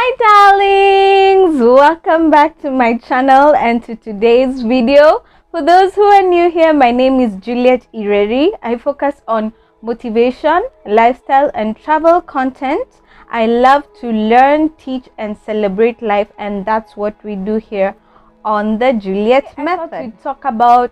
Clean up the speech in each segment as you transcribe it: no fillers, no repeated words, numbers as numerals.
Hi darlings, welcome back to my channel and to today's video. For those who are new here, my name is Juliet Ireri. I focus on motivation, lifestyle and travel content. I love to learn, teach and celebrate life, and that's what we do here on the Juliet Method. We talk about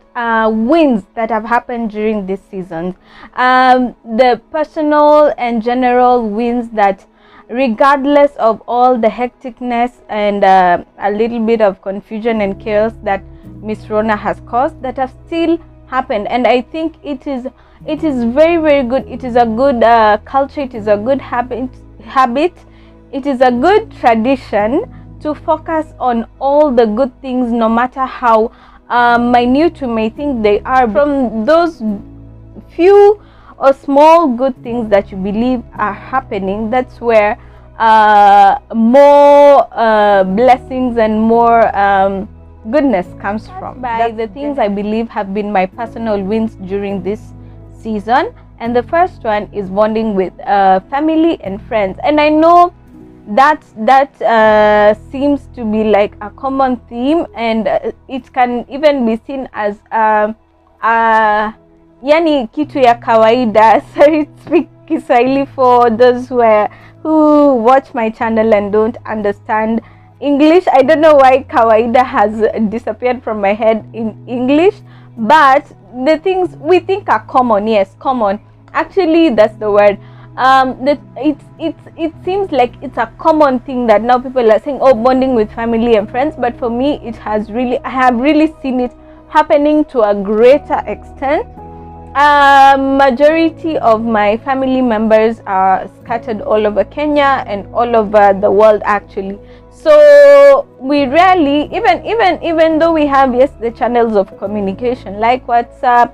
wins that have happened during this season, the personal and general wins that, regardless of all the hecticness and a little bit of confusion and chaos that Miss Rona has caused, that have still happened. And I think it is very, very good. It is a good culture. It is a good habit. It is a good tradition to focus on all the good things, no matter how minute you may think they are. From those few or small good things that you believe are happening, that's where more blessings and more goodness comes from. That's the things I believe have been my personal wins during this season. And the first one is bonding with family and friends. And I know that seems to be like a common theme, and it can even be seen as yani kitu ya kawaida. Sorry to speak Kiswahili for those who watch my channel and don't understand English. I don't know why kawaida has disappeared from my head in English, but the things we think are common, yes, common. Actually, that's the word. It seems like it's a common thing that now people are saying, oh, bonding with family and friends. But for me, I have really seen it happening to a greater extent. Majority of my family members are scattered all over Kenya and all over the world, actually. So we rarely, even though we have, yes, the channels of communication like WhatsApp,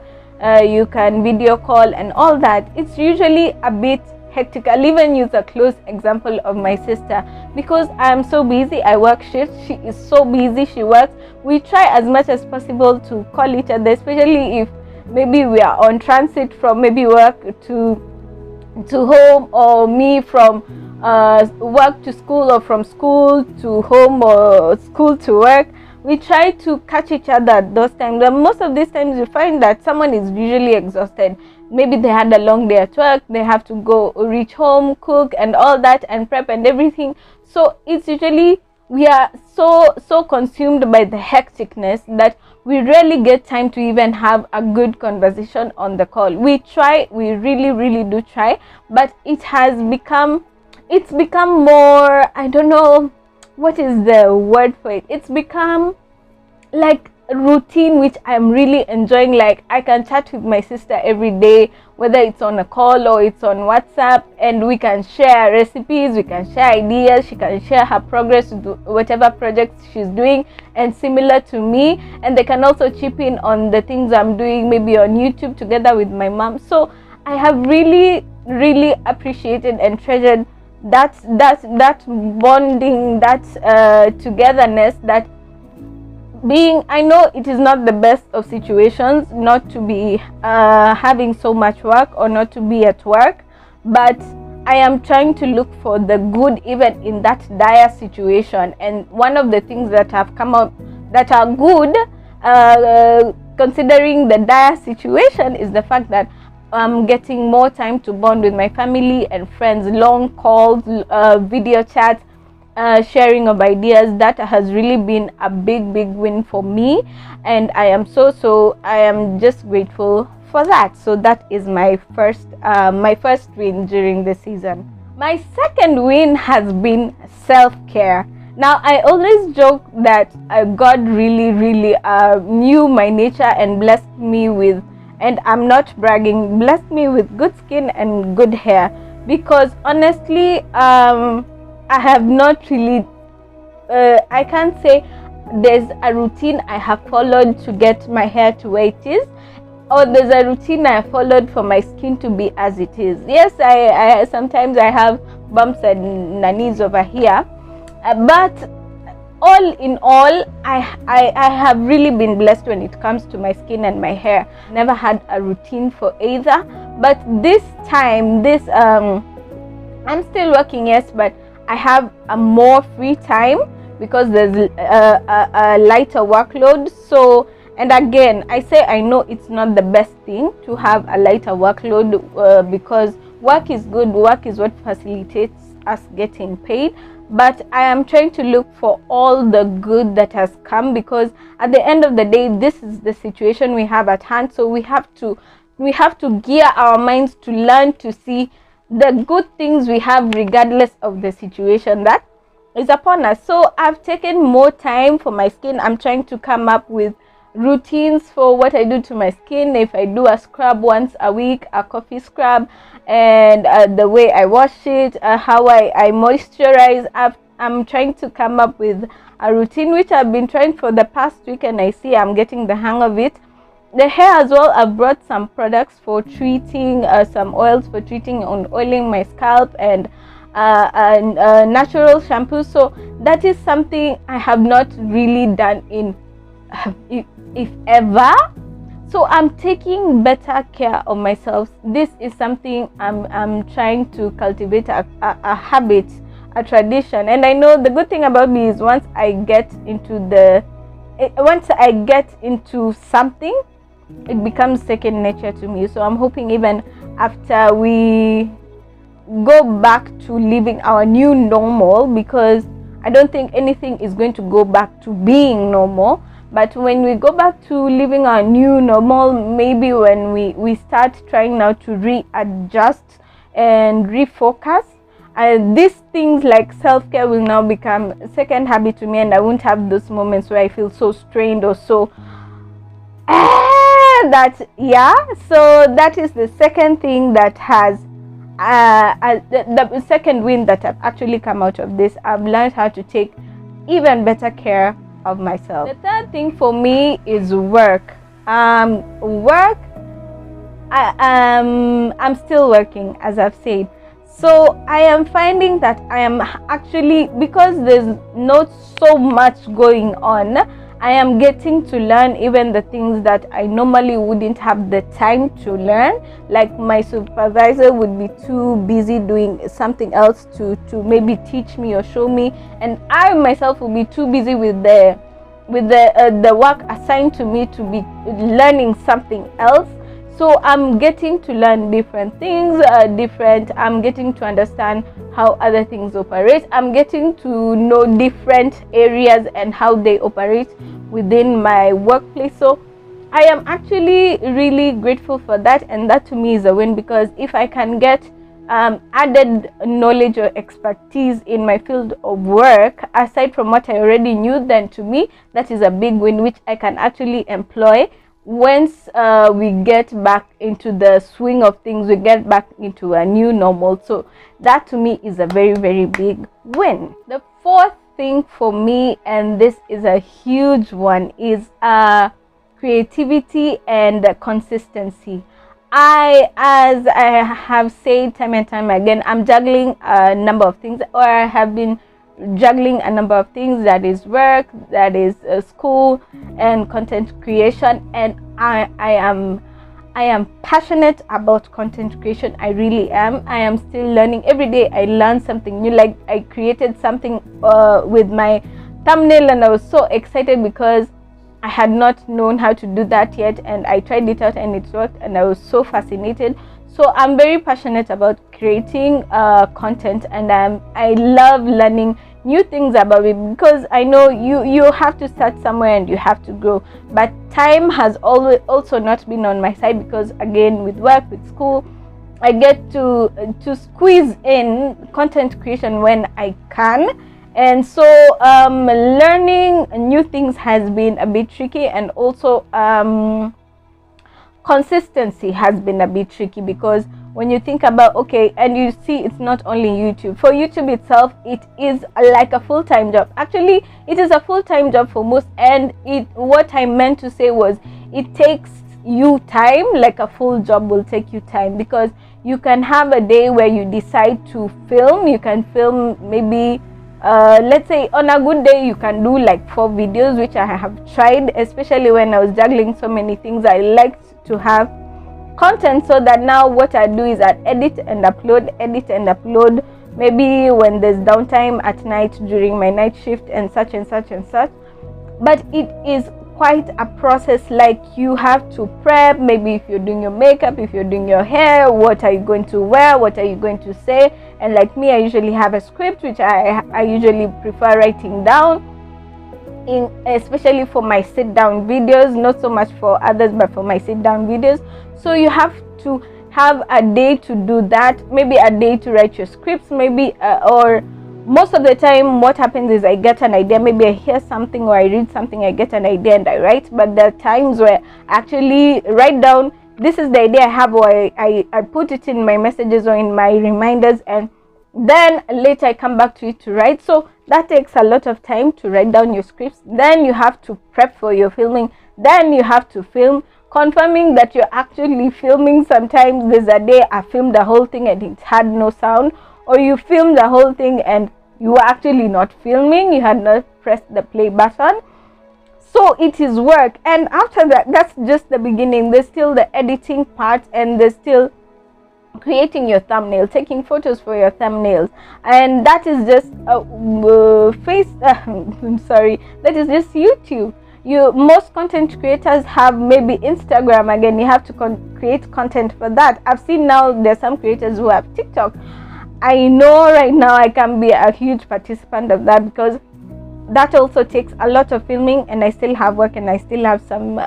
you can video call and all that, it's usually a bit hectic. I'll even use a close example of my sister, because I'm so busy. I work shifts, she is so busy, she works. We try as much as possible to call each other, especially if maybe we are on transit from maybe work to home, or me from work to school, or from school to home, or school to work. We try to catch each other at those times. And most of these times you find that someone is usually exhausted. Maybe they had a long day at work, they have to go reach home, cook and all that, and prep and everything. So it's usually, we are so consumed by the hecticness that we rarely get time to even have a good conversation on the call. We try, we really do try, but it's become more, I don't know what is the word for it. It's become like a routine, which I'm really enjoying. Like, I can chat with my sister every day, whether it's on a call or it's on WhatsApp, and we can share recipes, we can share ideas, she can share her progress with whatever projects she's doing, and similar to me, and they can also chip in on the things I'm doing, maybe on YouTube together with my mom. So I have really appreciated and treasured that bonding, that togetherness, that being, I know it is not the best of situations not to be having so much work or not to be at work, but I am trying to look for the good even in that dire situation. And one of the things that have come up that are good, considering the dire situation, is the fact that I'm getting more time to bond with my family and friends, long calls, video chats, sharing of ideas. That has really been a big win for me, and I am I am just grateful for that. So that is my first win during the season. My second win has been self-care. Now, I always joke that God really knew my nature and blessed me with, and I'm not bragging, blessed me with good skin and good hair, because honestly, I have not really, I can't say there's a routine I have followed to get my hair to where it is, or there's a routine I followed for my skin to be as it is. Yes, I sometimes I have bumps and nannies over here, but all in all, I have really been blessed when it comes to my skin and my hair. Never had a routine for either, but this time, I'm still working, yes, but I have a more free time because there's a lighter workload. So, and again, I say I know it's not the best thing to have a lighter workload because work is good. Work is what facilitates us getting paid. But I am trying to look for all the good that has come, because at the end of the day, this is the situation we have at hand. So we have to gear our minds to learn to see the good things we have regardless of the situation that is upon us. So I've taken more time for my skin. I'm trying to come up with routines for what I do to my skin. If I do a scrub once a week, a coffee scrub, and the way I wash it, how I moisturize, I'm trying to come up with a routine which I've been trying for the past week, and I see I'm getting the hang of it. The hair as well, I've brought some products for treating, some oils for treating and oiling my scalp, and natural shampoo. So that is something I have not really done in if ever. So I'm taking better care of myself. This is something I'm trying to cultivate a habit, a tradition. And I know the good thing about me is once I get into something, it becomes second nature to me. So I'm hoping even after we go back to living our new normal, because I don't think anything is going to go back to being normal, but when we go back to living our new normal, maybe when we start trying now to readjust and refocus, these things like self-care will now become a second habit to me, and I won't have those moments where I feel so strained or so so that is the second thing that has the second win that I've actually come out of this. I've learned how to take even better care of myself. The third thing for me is work. I'm still working, as I've said. So I am finding that I am actually, because there's not so much going on, I am getting to learn even the things that I normally wouldn't have the time to learn. Like my supervisor would be too busy doing something else to maybe teach me or show me, and I myself will be too busy with the work assigned to me to be learning something else. So I'm getting to learn different things, I'm getting to understand how other things operate. I'm getting to know different areas and how they operate within my workplace. So I am actually really grateful for that, and that to me is a win, because if I can get added knowledge or expertise in my field of work aside from what I already knew, then to me that is a big win, which I can actually employ once we get back into the swing of things, we get back into a new normal. So that to me is a very, very big win. The fourth thing for me, and this is a huge one, is creativity and consistency. As I have said time and time again, I'm juggling a number of things, or I have been juggling a number of things, that is work, that is school, and content creation. And I am passionate about content creation. I really am. I am still learning every day. I learn something new. Like I created something with my thumbnail, and I was so excited because I had not known how to do that yet, and I tried it out and it worked, and I was so fascinated. So I'm very passionate about creating content, and I love learning new things about it, because I know you have to start somewhere and you have to grow. But time has always also not been on my side, because again, with work, with school, I get to squeeze in content creation when I can. And so learning new things has been a bit tricky, and also consistency has been a bit tricky, because when you think about, okay, and you see, it's not only YouTube. For YouTube itself, it is like a full-time job. Actually, it is a full-time job for most, and what I meant to say was, it takes you time, like a full job will take you time, because you can have a day where you decide to film. You can film maybe let's say on a good day you can do like 4 videos, which I have tried, especially when I was juggling so many things. I liked to have content, so that now what I do is I edit and upload maybe when there's downtime at night during my night shift and such and such and such. But it is quite a process. Like, you have to prep, maybe if you're doing your makeup, if you're doing your hair, what are you going to wear, what are you going to say. And like me, I usually have a script which I usually prefer writing down, especially for my sit down videos, not so much for others, but for my sit down videos. So you have to have a day to do that, maybe a day to write your scripts, maybe or most of the time what happens is I get an idea, maybe I hear something or I read something, I get an idea and I write. But there are times where I actually write down, this is the idea I have, or I put it in my messages or in my reminders, and then later I come back to it to write. So that takes a lot of time to write down your scripts. Then you have to prep for your filming, then you have to film, confirming that you're actually filming. Sometimes there's a day I filmed the whole thing and it had no sound, or you filmed the whole thing and you were actually not filming, you had not pressed the play button. So it is work. And after that, that's just the beginning. There's still the editing part, and there's still creating your thumbnail, taking photos for your thumbnails, and that is just that is just YouTube. Most content creators have maybe Instagram. Again, you have to create content for that. I've seen now there's some creators who have TikTok. I know right now I can be a huge participant of that, because that also takes a lot of filming, and I still have work, and I still have some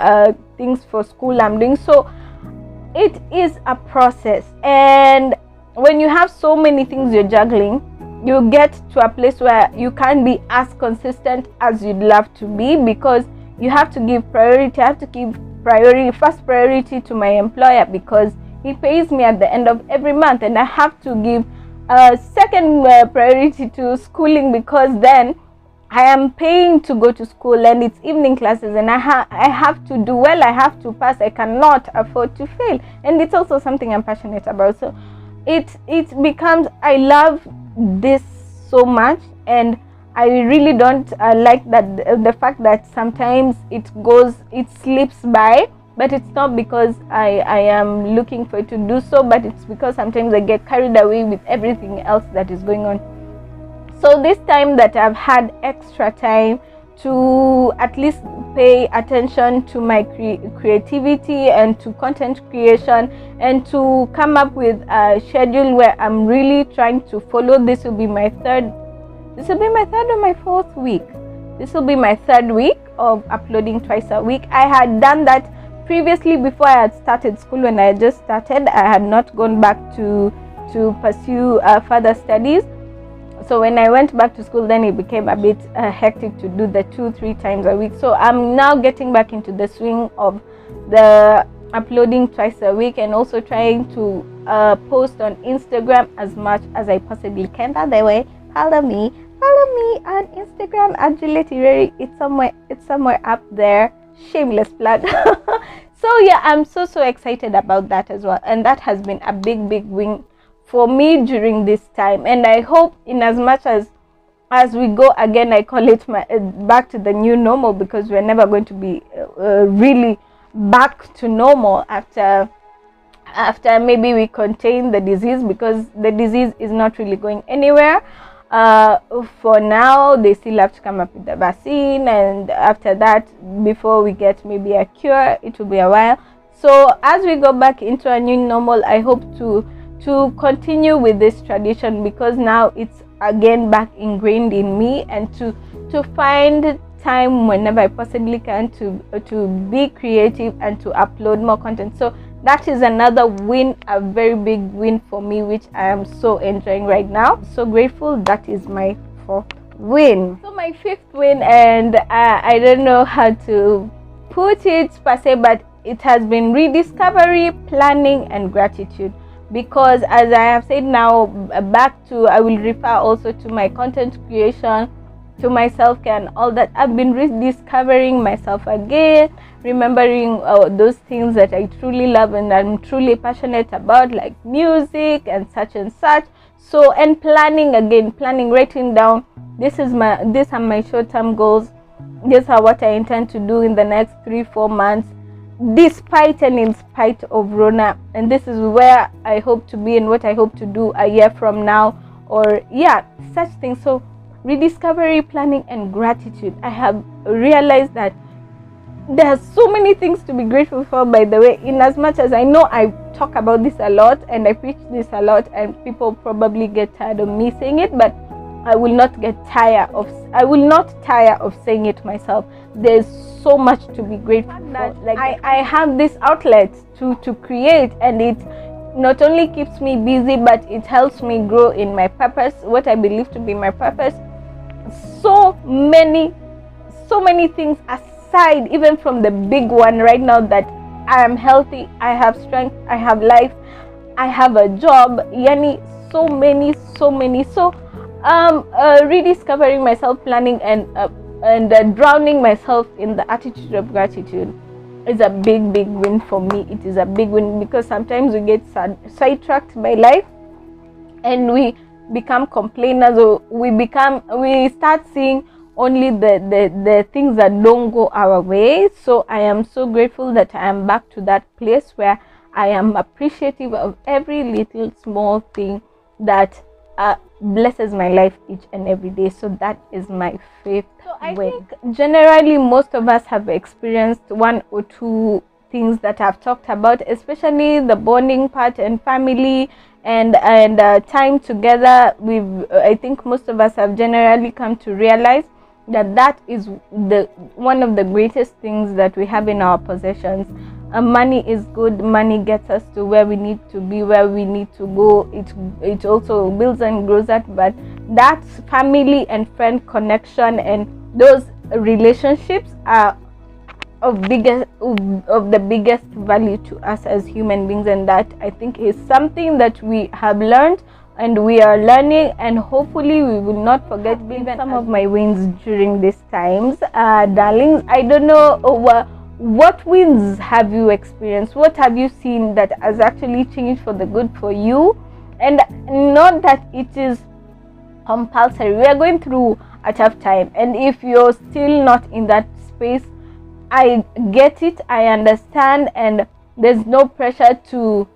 things for school I'm doing. So it is a process, and when you have so many things you're juggling, you get to a place where you can't be as consistent as you'd love to be, because you have to give priority. I have to give first priority to my employer, because he pays me at the end of every month, and I have to give second priority to schooling, because then I am paying to go to school and it's evening classes, and I have to do well, I have to pass, I cannot afford to fail. And it's also something I'm passionate about. So it becomes, I love this so much, and I really don't like that the fact that sometimes it slips by. But it's not because I am looking for it to do so, but it's because sometimes I get carried away with everything else that is going on. So this time that I've had extra time to at least pay attention to my creativity and to content creation, and to come up with a schedule where I'm really trying to follow. This will be my third or my fourth week. This will be my third week of uploading twice a week. I had done that previously before I had started school. When I just started, I had not gone back to pursue further studies. So when I went back to school, then it became a bit hectic to do the 2-3 times a week. So I'm now getting back into the swing of the uploading twice a week, and also trying to post on Instagram as much as I possibly can. By the way, follow me on Instagram at Juliet. It's somewhere up there. Shameless plug. So yeah, I'm so excited about that as well, and that has been a big win for me during this time. And I hope, in as much as we go again, I call it back to the new normal, because we're never going to be really back to normal after maybe we contain the disease, because the disease is not really going anywhere. For now, they still have to come up with the vaccine, and after that, before we get maybe a cure, it will be a while. So as we go back into a new normal, I hope to continue with this tradition, because now it's again back ingrained in me, and to find time whenever I possibly can to be creative and to upload more content. So that is another win, a very big win for me, which I am so enjoying right now. So grateful. That is my fourth win. So my fifth win, and I don't know how to put it per se, but it has been rediscovery, planning, and gratitude. Because as I have said now, I will refer also to my content creation, to my self-care and all that. I've been rediscovering myself again, remembering those things that I truly love and I'm truly passionate about, like music and such and such. So, and planning, writing down, these are my short-term goals. These are what I intend to do in the next 3-4 months, despite and in spite of Rona. And this is where I hope to be and what I hope to do a year from now, or yeah, such things. So rediscovery, planning, and gratitude. I have realized that there are so many things to be grateful for, by the way, in as much as I know I talk about this a lot and I preach this a lot, and people probably get tired of me saying it, but I will not tire of saying it myself. There's so much to be grateful for. Like I have this outlet to create, and it not only keeps me busy, but it helps me grow in my purpose, what I believe to be my purpose. So many things aside, even from the big one right now, that I am healthy, I have strength, I have life, I have a job, yani so many. So rediscovering myself, planning, and drowning myself in the attitude of gratitude is a big win for me. It is a big win, because sometimes we get sidetracked by life and we become complainers, or we start seeing only the things that don't go our way. So I am so grateful that I am back to that place where I am appreciative of every little small thing that blesses my life each and every day. So that is my fifth win. I think generally most of us have experienced one or two things that I've talked about, especially the bonding part and family and time together. I think most of us have generally come to realize that is one of the greatest things that we have in our possessions. Money is good. Money gets us to where we need to be, where we need to go. It also builds and grows that, but that's family and friend connection, and those relationships are of the biggest value to us as human beings. And that, I think, is something that we have learned and we are learning, and hopefully we will not forget. Even some of my wins during these times, darlings, I don't know what wins have you experienced, what have you seen that has actually changed for the good for you. And not that it is compulsory. We are going through a tough time, and if you're still not in that space, I get it, I understand, and there's no pressure to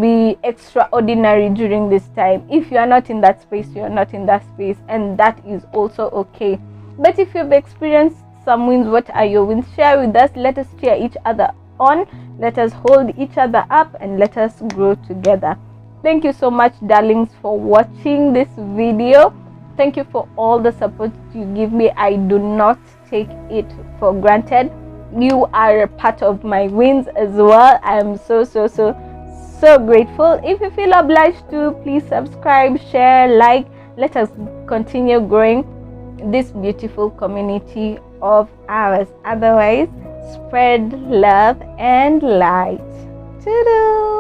be extraordinary during this time. If you are not in that space, you are not in that space, and that is also okay. But if you've experienced some wins, what are your wins? Share with us. Let us cheer each other on, let us hold each other up, and let us grow together. Thank you so much, darlings, for watching this video. Thank you for all the support you give me. I do not take it for granted. You are a part of my wins as well. I am so grateful. If you feel obliged to, please subscribe, share, like. Let us continue growing this beautiful community of ours. Otherwise, spread love and light. Tudulz.